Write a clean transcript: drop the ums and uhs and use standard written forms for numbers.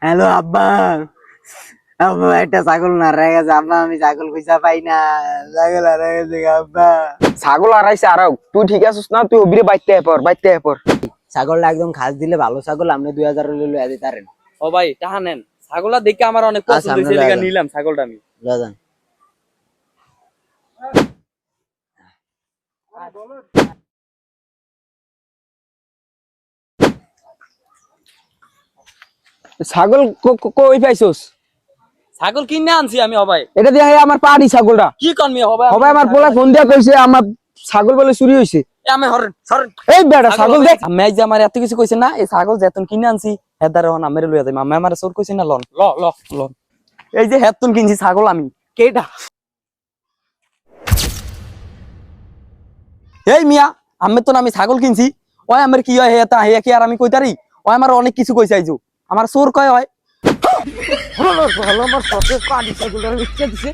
Hello আব্বা। আব্বা একটা ছাগল না রে গেছে আব্বা, আমি ছাগল কইসা পাই না, ছাগল হারা গেছে আব্বা। ছাগল হারাইছে আরাও, তুই ঠিক আছিস না? তুই অবিরে বাইতে পর। ছাগলটা একদম খাস দিলে ভালো ছাগল, আপনি 2000 হলে লইয়া দিতারেন। ও ভাই টাহা নেন, ছাগলটা দেখে আমার অনেক আচ্ছা, পছন্দ হয়েছে, আমরা লেগে লাগান। নিলাম ছাগলটা আমি। লজান ছাগল কই পাইছস? ছাগল কিনে আনছি আমি হবাই। এটা দিয়ে আমার পাড়ি ছাগলটা। কি করমি হবাই? সবাই আমার পোলা ফোন দিয়া কইছে আমার ছাগল বলে চুরি হইছে। আমি হরেন সরেন। এই বেটা ছাগল দেখ। আমি আজ আমার এত কিছু কইছে না, এই ছাগল যেতন কিনে আনছি হেদারে হন আমারে লইয়া যাই। আমি আমার চোর কইছে না, লন ল ল ল। এই যে হেতন কিনছি ছাগল আমি। কেডা? এই মিয়া, আমি তো আমি ছাগল কিনছি। ওই আমার কি হয় হেতা হে কি আর আমি কইতারি? ওই আমার অনেক কিছু কইছে আইজু। আমার চোর কয় হয়। হলো আমার সতে পাড়ি ছাগলটা বিচ্ছে দিছে।